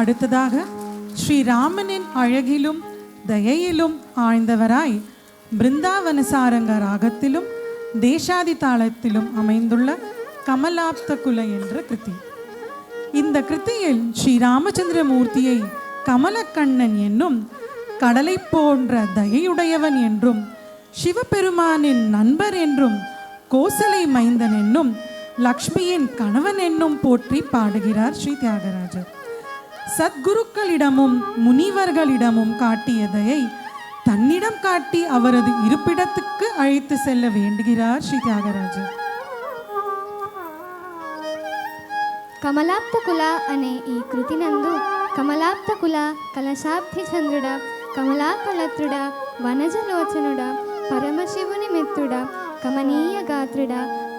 அடுத்ததாக ஸ்ரீராமனின் அழகிலும் தயையிலும் ஆழ்ந்தவராய் பிருந்தாவனசாரங்க ராகத்திலும் தேசாதி தாளத்திலும் அமைந்துள்ள கமலாப்த குல என்ற கிருதி. இந்த கிருத்தியில் ஸ்ரீராமச்சந்திரமூர்த்தியை கமலக்கண்ணன் என்னும், கடலை போன்ற தயையுடையவன் என்றும், சிவபெருமானின் நண்பர் என்றும், கோசலை மைந்தன் என்னும், லக்ஷ்மியின் கணவன் என்னும் போற்றி பாடுகிறார் ஸ்ரீ தியாகராஜர். சத்குருக்களிடமும் முனிவர்களிடமும் காட்டியதையை தன்னிடம் காட்டி அவரது இருப்பிடத்துக்கு அழைத்து செல்ல வேண்டுகிறார் ஸ்ரீ தியாகராஜர். కమలాప్త కుల అనే ఈ కృతి నందు కమలాప్త కుల, కలశాబ్ది చంద్రుడ, కమలాకలత్రుడ, వనజలోచనుడ, పరమశివుని మిత్రుడ, కమనీయ గాత్రుడ,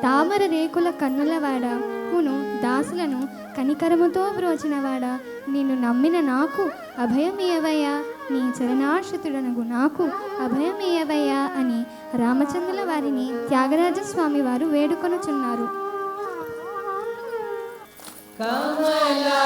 తామర రేకుల కన్నులవాడ, మును దాసులను కనికరముతో బ్రోచినవాడ, నిన్ను నమ్మిన నాకు అభయమేవయ్యా, నీ చరణాశ్రితుడనగు నాకు అభయమేవయ్యా అని రామచంద్రుల వారిని త్యాగరాజస్వామి వారు వేడుకొనుచున్నారు. కమలా